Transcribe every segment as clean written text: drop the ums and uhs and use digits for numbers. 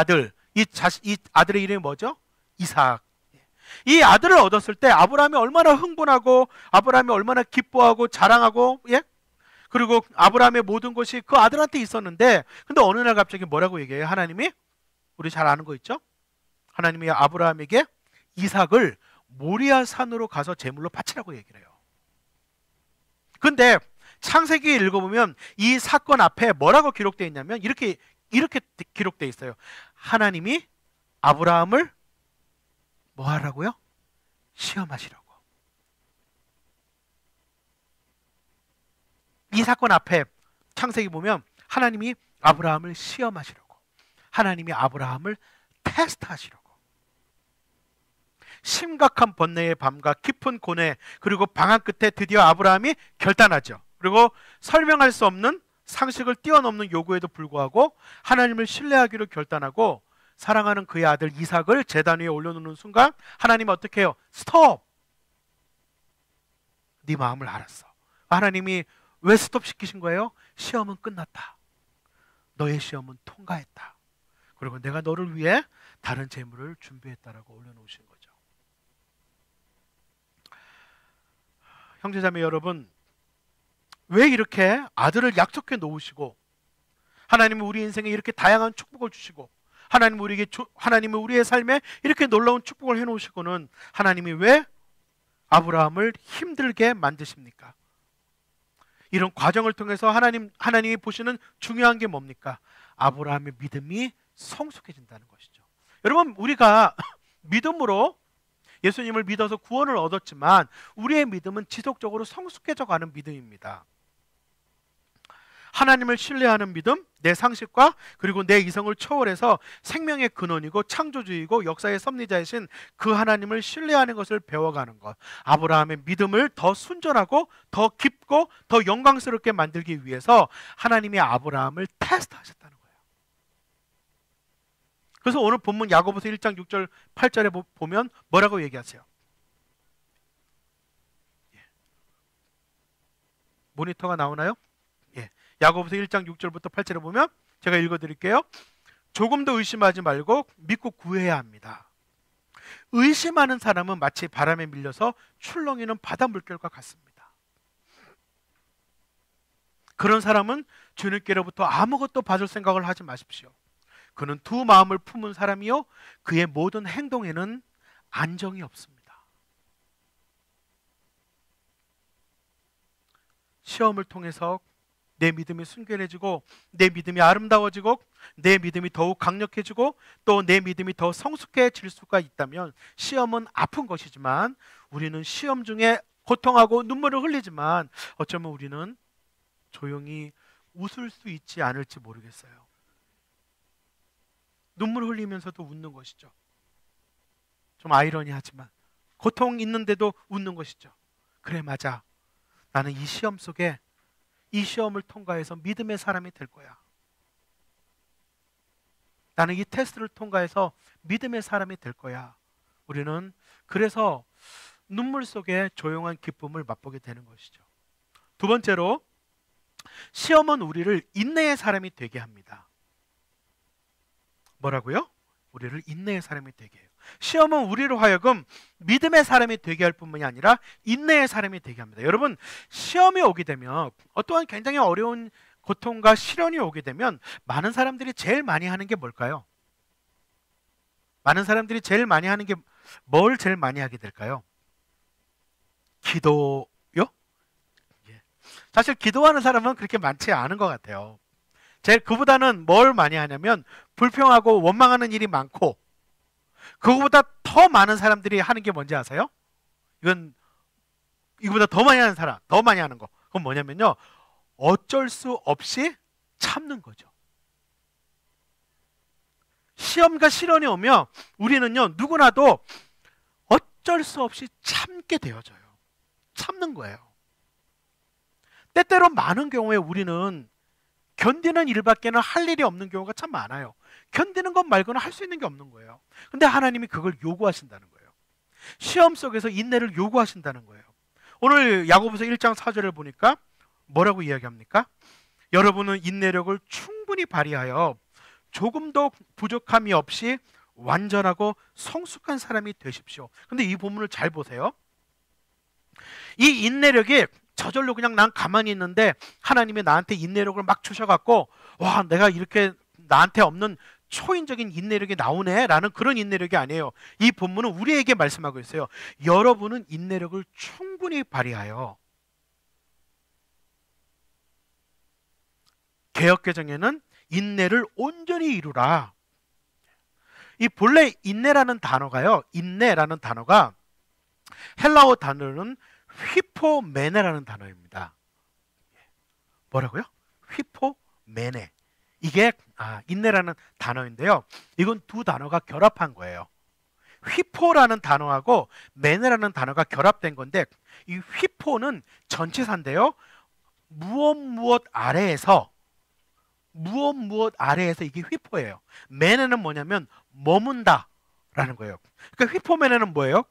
아들, 이 아들의 이름이 뭐죠? 이삭. 이 아들을 얻었을 때 아브라함이 얼마나 흥분하고 아브라함이 얼마나 기뻐하고 자랑하고, 예? 그리고 아브라함의 모든 것이 그 아들한테 있었는데, 근데 어느 날 갑자기 뭐라고 얘기해요? 하나님이, 우리 잘 아는 거 있죠? 하나님이 아브라함에게 이삭을 모리아 산으로 가서 제물로 바치라고 얘기를 해요. 근데 창세기 읽어보면 이 사건 앞에 뭐라고 기록되어 있냐면 이렇게 기록되어 있어요. 하나님이 아브라함을 뭐 하라고요? 시험하시라고. 이 사건 앞에 창세기 보면 하나님이 아브라함을 시험하시라고, 하나님이 아브라함을 테스트하시라고. 심각한 번뇌의 밤과 깊은 고뇌, 그리고 방황 끝에 드디어 아브라함이 결단하죠. 그리고 설명할 수 없는 상식을 뛰어넘는 요구에도 불구하고 하나님을 신뢰하기로 결단하고 사랑하는 그의 아들 이삭을 제단 위에 올려놓는 순간 하나님은 어떻게 해요? 스톱! 네 마음을 알았어. 하나님이 왜 스톱 시키신 거예요? 시험은 끝났다. 너의 시험은 통과했다. 그리고 내가 너를 위해 다른 재물을 준비했다라고 올려놓으신 거죠. 형제자매 여러분, 왜 이렇게 아들을 약속해 놓으시고 하나님은 우리 인생에 이렇게 다양한 축복을 주시고 하나님은 우리의 삶에 이렇게 놀라운 축복을 해놓으시고는 하나님이 왜 아브라함을 힘들게 만드십니까? 이런 과정을 통해서 하나님이 보시는 중요한 게 뭡니까? 아브라함의 믿음이 성숙해진다는 것이죠. 여러분, 우리가 믿음으로 예수님을 믿어서 구원을 얻었지만 우리의 믿음은 지속적으로 성숙해져 가는 믿음입니다. 하나님을 신뢰하는 믿음, 내 상식과 그리고 내 이성을 초월해서 생명의 근원이고 창조주이고 역사의 섭리자이신 그 하나님을 신뢰하는 것을 배워가는 것, 아브라함의 믿음을 더 순전하고 더 깊고 더 영광스럽게 만들기 위해서 하나님이 아브라함을 테스트하셨다는 거예요. 그래서 오늘 본문 야고보서 1장 6절 8절에 보면 뭐라고 얘기하세요? 모니터가 나오나요? 야고보서 1장 6절부터 8절에 보면 제가 읽어드릴게요. 조금 더 의심하지 말고 믿고 구해야 합니다. 의심하는 사람은 마치 바람에 밀려서 출렁이는 바다 물결과 같습니다. 그런 사람은 주님께로부터 아무것도 받을 생각을 하지 마십시오. 그는 두 마음을 품은 사람이요 그의 모든 행동에는 안정이 없습니다. 시험을 통해서 내 믿음이 순결해지고 내 믿음이 아름다워지고 내 믿음이 더욱 강력해지고 또 내 믿음이 더 성숙해질 수가 있다면 시험은 아픈 것이지만 우리는 시험 중에 고통하고 눈물을 흘리지만 어쩌면 우리는 조용히 웃을 수 있지 않을지 모르겠어요. 눈물 흘리면서도 웃는 것이죠. 좀 아이러니하지만 고통 있는데도 웃는 것이죠. 그래, 맞아. 나는 이 시험 속에 이 시험을 통과해서 믿음의 사람이 될 거야. 나는 이 테스트를 통과해서 믿음의 사람이 될 거야. 우리는 그래서 눈물 속에 조용한 기쁨을 맛보게 되는 것이죠. 두 번째로, 시험은 우리를 인내의 사람이 되게 합니다. 뭐라고요? 우리를 인내의 사람이 되게 해요. 시험은 우리로 하여금 믿음의 사람이 되게 할 뿐만이 아니라 인내의 사람이 되게 합니다. 여러분, 시험이 오게 되면 어떠한 굉장히 어려운 고통과 시련이 오게 되면 많은 사람들이 제일 많이 하는 게 뭘까요? 많은 사람들이 제일 많이 하는 게 뭘 제일 많이 하게 될까요? 기도요? 사실 기도하는 사람은 그렇게 많지 않은 것 같아요. 그보다는 뭘 많이 하냐면 불평하고 원망하는 일이 많고, 그거보다 더 많은 사람들이 하는 게 뭔지 아세요? 이거보다 더 많이 하는 사람, 더 많이 하는 거. 그건 뭐냐면요, 어쩔 수 없이 참는 거죠. 시험과 시련이 오면 우리는요, 누구나도 어쩔 수 없이 참게 되어져요. 참는 거예요. 때때로 많은 경우에 우리는 견디는 일밖에는 할 일이 없는 경우가 참 많아요. 견디는 것 말고는 할 수 있는 게 없는 거예요. 근데 하나님이 그걸 요구하신다는 거예요. 시험 속에서 인내를 요구하신다는 거예요. 오늘 야고보서 1장 4절을 보니까 뭐라고 이야기합니까? 여러분은 인내력을 충분히 발휘하여 조금도 부족함이 없이 완전하고 성숙한 사람이 되십시오. 근데 이 본문을 잘 보세요. 이 인내력이 저절로 그냥 난 가만히 있는데 하나님이 나한테 인내력을 막 주셔갖고 와, 내가 이렇게 나한테 없는 초인적인 인내력이 나오네 라는 그런 인내력이 아니에요. 이 본문은 우리에게 말씀하고 있어요. 여러분은 인내력을 충분히 발휘하여, 개역개정에는 인내를 온전히 이루라. 이 본래 인내라는 단어가요, 인내라는 단어가 헬라어 단어는 휘포메네라는 단어입니다. 뭐라고요? 휘포메네. 이게 인내라는 단어인데요, 이건 두 단어가 결합한 거예요. 휘포라는 단어하고 메네라는 단어가 결합된 건데, 이 휘포는 전치사인데요, 무엇 아래에서 이게 휘포예요. 메네는 뭐냐면 머문다 라는 거예요. 그러니까 휘포메네는 뭐예요?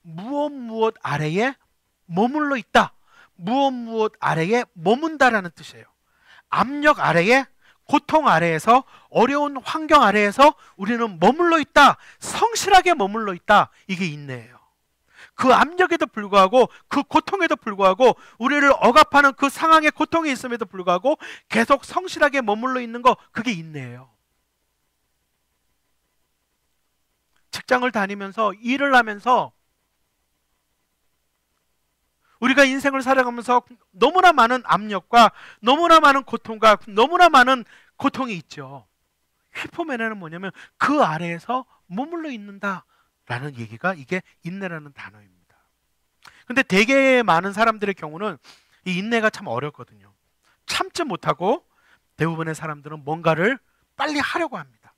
무엇 아래에 머물러 있다, 무엇 아래에 머문다라는 뜻이에요. 압력 아래에, 고통 아래에서, 어려운 환경 아래에서 우리는 머물러 있다, 성실하게 머물러 있다. 이게 인내예요. 그 압력에도 불구하고, 그 고통에도 불구하고, 우리를 억압하는 그 상황에 고통이 있음에도 불구하고 계속 성실하게 머물러 있는 거, 그게 인내예요. 직장을 다니면서, 일을 하면서, 우리가 인생을 살아가면서 너무나 많은 압력과 너무나 많은 고통과 너무나 많은 고통이 있죠. 휘포메네는 뭐냐면 그 아래에서 머물러 있는다라는 얘기가, 이게 인내라는 단어입니다. 근데 되게 많은 사람들의 경우는 이 인내가 참 어렵거든요. 참지 못하고 대부분의 사람들은 뭔가를 빨리 하려고 합니다.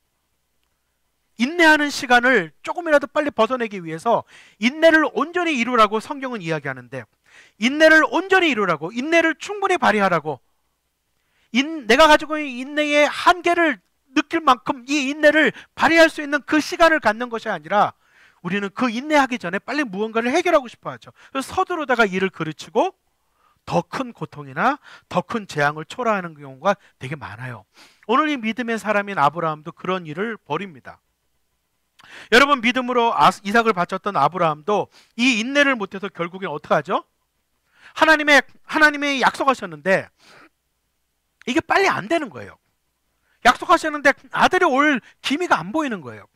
인내하는 시간을 조금이라도 빨리 벗어내기 위해서 인내를 온전히 이루라고 성경은 이야기하는데, 인내를 온전히 이루라고, 인내를 충분히 발휘하라고, 내가 가지고 있는 인내의 한계를 느낄 만큼 이 인내를 발휘할 수 있는 그 시간을 갖는 것이 아니라, 우리는 그 인내하기 전에 빨리 무언가를 해결하고 싶어 하죠. 그래서 서두르다가 일을 그르치고 더 큰 고통이나 더 큰 재앙을 초래하는 경우가 되게 많아요. 오늘 이 믿음의 사람인 아브라함도 그런 일을 벌입니다. 여러분, 믿음으로 이삭을 바쳤던 아브라함도 이 인내를 못해서 결국엔 어떻게 하죠? 하나님의 약속하셨는데 이게 빨리 안 되는 거예요. 약속하셨는데 아들이 올 기미가 안 보이는 거예요.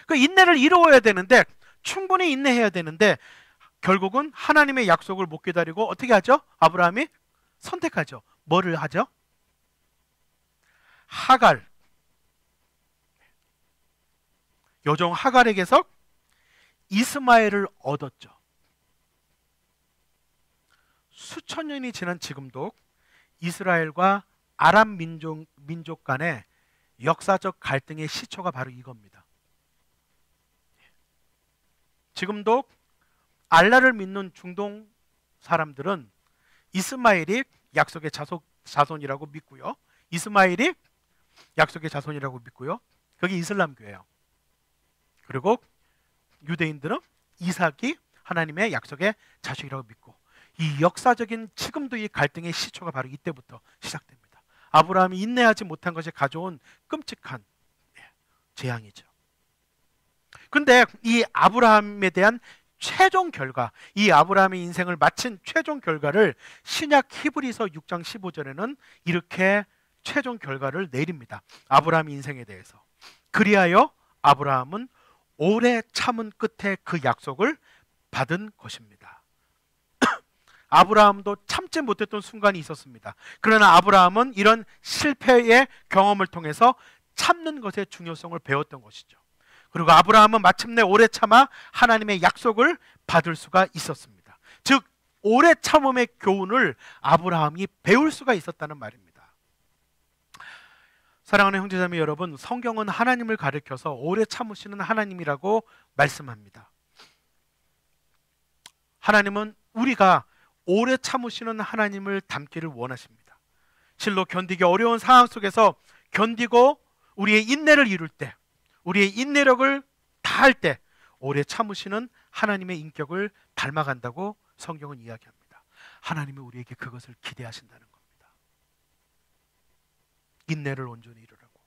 그 인내를 이루어야 되는데, 충분히 인내해야 되는데, 결국은 하나님의 약속을 못 기다리고 어떻게 하죠? 아브라함이 선택하죠. 뭐를 하죠? 하갈, 여종 하갈에게서 이스마엘을 얻었죠. 수천 년이 지난 지금도 이스라엘과 아람 민족 간의 역사적 갈등의 시초가 바로 이겁니다. 지금도 알라를 믿는 중동 사람들은 이스마엘이 약속의 자손이라고 믿고요. 이스마엘이 약속의 자손이라고 믿고요. 그게 이슬람교예요. 그리고 유대인들은 이삭이 하나님의 약속의 자식이라고 믿고, 이 역사적인 지금도 이 갈등의 시초가 바로 이때부터 시작됩니다. 아브라함이 인내하지 못한 것이 가져온 끔찍한 재앙이죠. 근데 이 아브라함에 대한 최종 결과, 이 아브라함의 인생을 마친 최종 결과를 신약 히브리서 6장 15절에는 이렇게 최종 결과를 내립니다. 아브라함 인생에 대해서. 그리하여 아브라함은 오래 참은 끝에 그 약속을 받은 것입니다. 아브라함도 참지 못했던 순간이 있었습니다. 그러나 아브라함은 이런 실패의 경험을 통해서 참는 것의 중요성을 배웠던 것이죠. 그리고 아브라함은 마침내 오래 참아 하나님의 약속을 받을 수가 있었습니다. 즉, 오래 참음의 교훈을 아브라함이 배울 수가 있었다는 말입니다. 사랑하는 형제자매 여러분, 성경은 하나님을 가리켜서 오래 참으시는 하나님이라고 말씀합니다. 하나님은 우리가 오래 참으시는 하나님을 닮기를 원하십니다. 실로 견디기 어려운 상황 속에서 견디고 우리의 인내를 이룰 때, 우리의 인내력을 다할 때 오래 참으시는 하나님의 인격을 닮아간다고 성경은 이야기합니다. 하나님이 우리에게 그것을 기대하신다는 겁니다. 인내를 온전히 이루라고.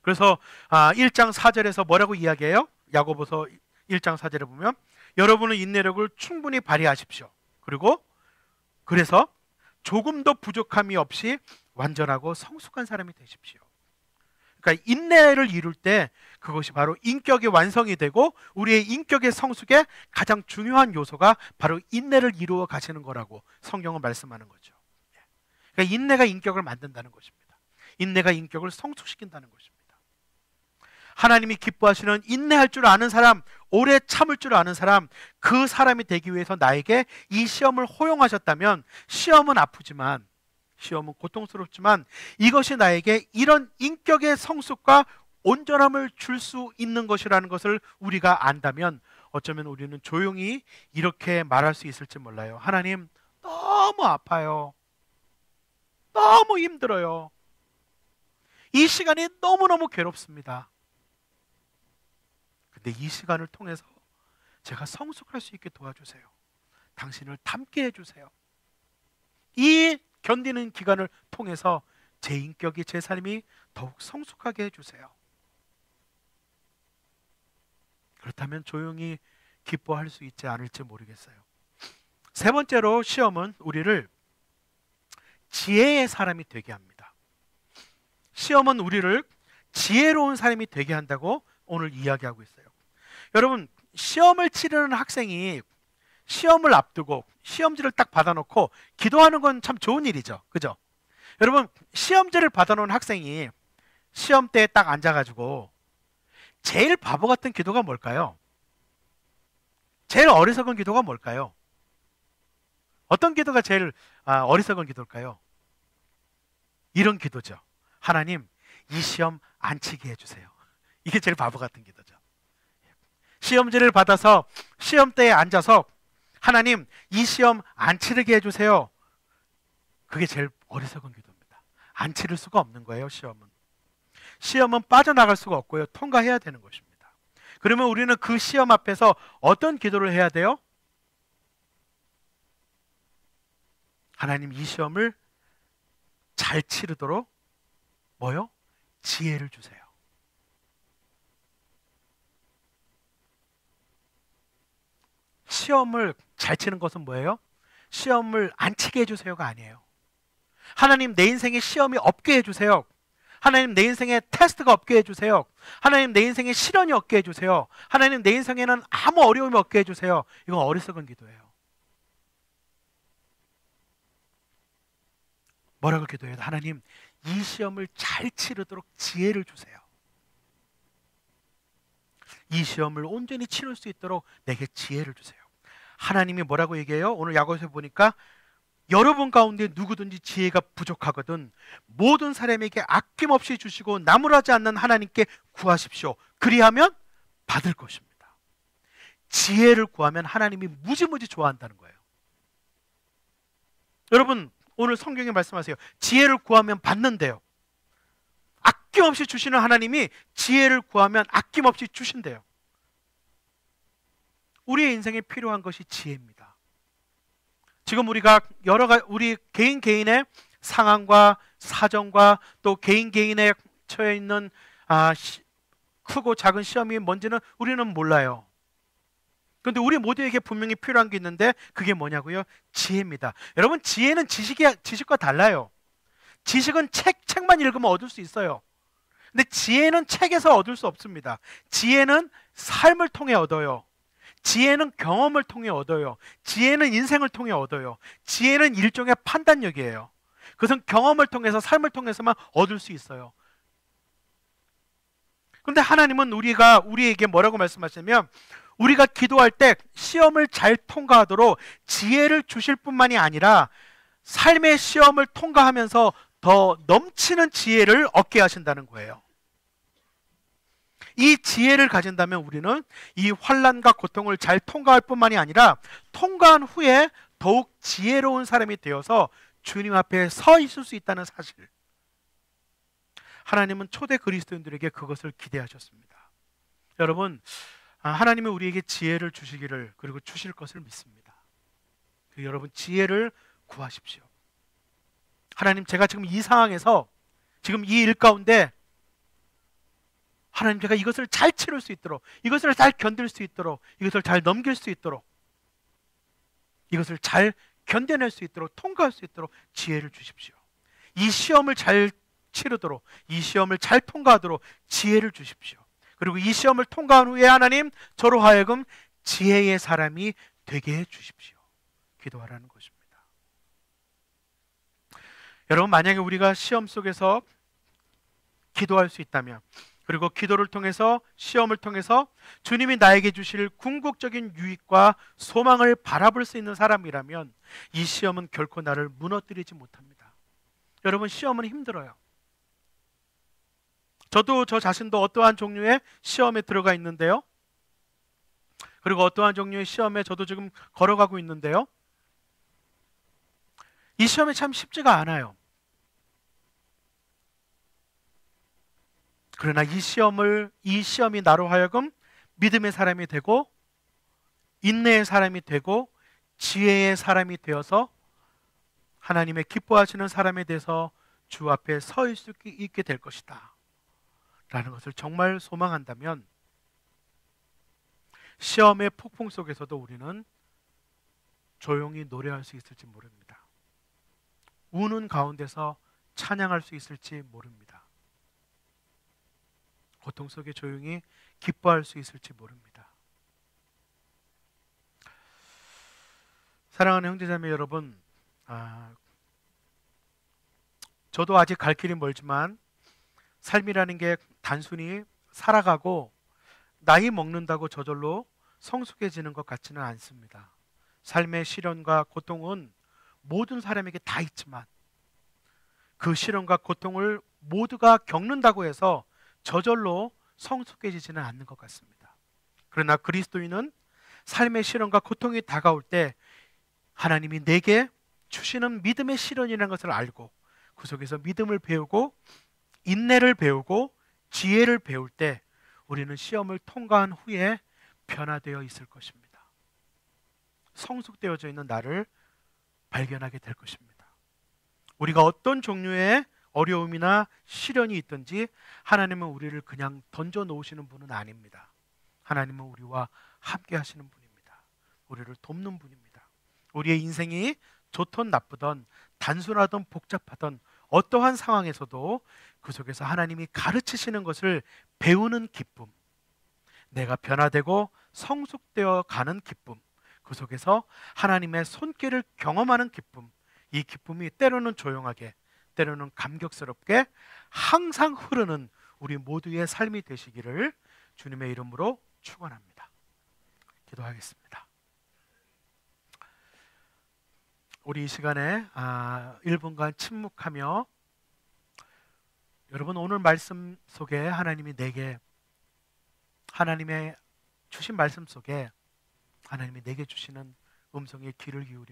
그래서 1장 4절에서 뭐라고 이야기해요? 야고보서 1장 4절에 보면 여러분은 인내력을 충분히 발휘하십시오. 그리고 그래서 조금도 부족함이 없이 완전하고 성숙한 사람이 되십시오. 그러니까 인내를 이룰 때 그것이 바로 인격의 완성이 되고 우리의 인격의 성숙의 가장 중요한 요소가 바로 인내를 이루어 가시는 거라고 성경은 말씀하는 거죠. 그러니까 인내가 인격을 만든다는 것입니다. 인내가 인격을 성숙시킨다는 것입니다. 하나님이 기뻐하시는 인내할 줄 아는 사람, 오래 참을 줄 아는 사람, 그 사람이 되기 위해서 나에게 이 시험을 허용하셨다면 시험은 아프지만, 시험은 고통스럽지만 이것이 나에게 이런 인격의 성숙과 온전함을 줄 수 있는 것이라는 것을 우리가 안다면 어쩌면 우리는 조용히 이렇게 말할 수 있을지 몰라요. 하나님, 너무 아파요. 너무 힘들어요. 이 시간이 너무너무 괴롭습니다. 근데 이 시간을 통해서 제가 성숙할 수 있게 도와주세요. 당신을 닮게 해주세요. 이 견디는 기간을 통해서 제 인격이, 제 삶이 더욱 성숙하게 해주세요. 그렇다면 조용히 기뻐할 수 있지 않을지 모르겠어요. 세 번째로 시험은 우리를 지혜의 사람이 되게 합니다. 시험은 우리를 지혜로운 사람이 되게 한다고 오늘 이야기하고 있어요. 여러분, 시험을 치르는 학생이 시험을 앞두고 시험지를 딱 받아놓고 기도하는 건 참 좋은 일이죠. 그죠? 여러분, 시험지를 받아놓은 학생이 시험대에 딱 앉아가지고 제일 바보 같은 기도가 뭘까요? 제일 어리석은 기도가 뭘까요? 어떤 기도가 제일 어리석은 기도일까요? 이런 기도죠. 하나님, 이 시험 안 치게 해주세요. 이게 제일 바보 같은 기도죠. 시험지를 받아서 시험대에 앉아서 하나님, 이 시험 안 치르게 해주세요. 그게 제일 어리석은 기도입니다. 안 치를 수가 없는 거예요. 시험은 빠져나갈 수가 없고요. 통과해야 되는 것입니다. 그러면 우리는 그 시험 앞에서 어떤 기도를 해야 돼요? 하나님, 이 시험을 잘 치르도록 뭐요? 지혜를 주세요. 시험을 잘 치는 것은 뭐예요? 시험을 안 치게 해주세요가 아니에요. 하나님, 내 인생에 시험이 없게 해주세요. 하나님, 내 인생에 테스트가 없게 해주세요. 하나님, 내 인생에 시련이 없게 해주세요. 하나님, 내 인생에는 아무 어려움이 없게 해주세요. 이건 어리석은 기도예요. 뭐라고 기도해요? 하나님, 이 시험을 잘 치르도록 지혜를 주세요. 이 시험을 온전히 치를 수 있도록 내게 지혜를 주세요. 하나님이 뭐라고 얘기해요? 오늘 야고보서 보니까 여러분 가운데 누구든지 지혜가 부족하거든 모든 사람에게 아낌없이 주시고 나무라지 않는 하나님께 구하십시오. 그리하면 받을 것입니다. 지혜를 구하면 하나님이 무지무지 좋아한다는 거예요. 여러분, 오늘 성경에 말씀하세요. 지혜를 구하면 받는데요. 아낌없이 주시는 하나님이 지혜를 구하면 아낌없이 주신대요. 우리의 인생에 필요한 것이 지혜입니다. 지금 우리가 우리 개인의 상황과 사정과 또 개인에 처해 있는 크고 작은 시험이 뭔지는 우리는 몰라요. 그런데 우리 모두에게 분명히 필요한 게 있는데 그게 뭐냐고요? 지혜입니다. 여러분, 지혜는 지식과 달라요. 지식은 책만 읽으면 얻을 수 있어요. 근데 지혜는 책에서 얻을 수 없습니다. 지혜는 삶을 통해 얻어요. 지혜는 경험을 통해 얻어요. 지혜는 인생을 통해 얻어요. 지혜는 일종의 판단력이에요. 그것은 경험을 통해서, 삶을 통해서만 얻을 수 있어요. 그런데 하나님은 우리에게 뭐라고 말씀하시냐면 우리가 기도할 때 시험을 잘 통과하도록 지혜를 주실 뿐만이 아니라 삶의 시험을 통과하면서 더 넘치는 지혜를 얻게 하신다는 거예요. 이 지혜를 가진다면 우리는 이 환난과 고통을 잘 통과할 뿐만이 아니라 통과한 후에 더욱 지혜로운 사람이 되어서 주님 앞에 서 있을 수 있다는 사실. 하나님은 초대 그리스도인들에게 그것을 기대하셨습니다. 여러분, 하나님은 우리에게 지혜를 주시기를 그리고 주실 것을 믿습니다. 여러분, 지혜를 구하십시오. 하나님, 제가 지금 이 상황에서 지금 이 일 가운데 하나님, 제가 이것을 잘 치를 수 있도록, 이것을 잘 견딜 수 있도록, 이것을 잘 넘길 수 있도록, 이것을 잘 견뎌낼 수 있도록, 통과할 수 있도록 지혜를 주십시오. 이 시험을 잘 치르도록, 이 시험을 잘 통과하도록 지혜를 주십시오. 그리고 이 시험을 통과한 후에 하나님, 저로 하여금 지혜의 사람이 되게 해 주십시오. 기도하라는 것입니다. 여러분, 만약에 우리가 시험 속에서 기도할 수 있다면, 그리고 기도를 통해서, 시험을 통해서 주님이 나에게 주실 궁극적인 유익과 소망을 바라볼 수 있는 사람이라면 이 시험은 결코 나를 무너뜨리지 못합니다. 여러분, 시험은 힘들어요. 저도 저 자신도 어떠한 종류의 시험에 들어가 있는데요, 그리고 어떠한 종류의 시험에 저도 지금 걸어가고 있는데요, 이 시험이 참 쉽지가 않아요. 그러나 이 시험이 나로 하여금 믿음의 사람이 되고, 인내의 사람이 되고, 지혜의 사람이 되어서 하나님의 기뻐하시는 사람에 대해서 주 앞에 서 있게 될 것이다 라는 것을 정말 소망한다면, 시험의 폭풍 속에서도 우리는 조용히 노래할 수 있을지 모릅니다. 우는 가운데서 찬양할 수 있을지 모릅니다. 고통 속에 조용히 기뻐할 수 있을지 모릅니다. 사랑하는 형제자매 여러분, 저도 아직 갈 길이 멀지만 삶이라는 게 단순히 살아가고 나이 먹는다고 저절로 성숙해지는 것 같지는 않습니다. 삶의 시련과 고통은 모든 사람에게 다 있지만 그 시련과 고통을 모두가 겪는다고 해서 저절로 성숙해지지는 않는 것 같습니다. 그러나 그리스도인은 삶의 시련과 고통이 다가올 때 하나님이 내게 주시는 믿음의 시련이라는 것을 알고 그 속에서 믿음을 배우고 인내를 배우고 지혜를 배울 때 우리는 시험을 통과한 후에 변화되어 있을 것입니다. 성숙되어져 있는 나를 발견하게 될 것입니다. 우리가 어떤 종류의 어려움이나 시련이 있든지 하나님은 우리를 그냥 던져 놓으시는 분은 아닙니다. 하나님은 우리와 함께 하시는 분입니다. 우리를 돕는 분입니다. 우리의 인생이 좋든 나쁘든 단순하든 복잡하든 어떠한 상황에서도 그 속에서 하나님이 가르치시는 것을 배우는 기쁨, 내가 변화되고 성숙되어 가는 기쁨, 그 속에서 하나님의 손길을 경험하는 기쁨, 이 기쁨이 때로는 조용하게, 때로는 감격스럽게 항상 흐르는 우리 모두의 삶이 되시기를 주님의 이름으로 축원합니다. 기도하겠습니다. 우리 이 시간에 1분간 침묵하며, 여러분 오늘 말씀 속에 하나님이 내게, 하나님의 주신 말씀 속에 하나님이 내게 주시는 음성에 귀를 기울이며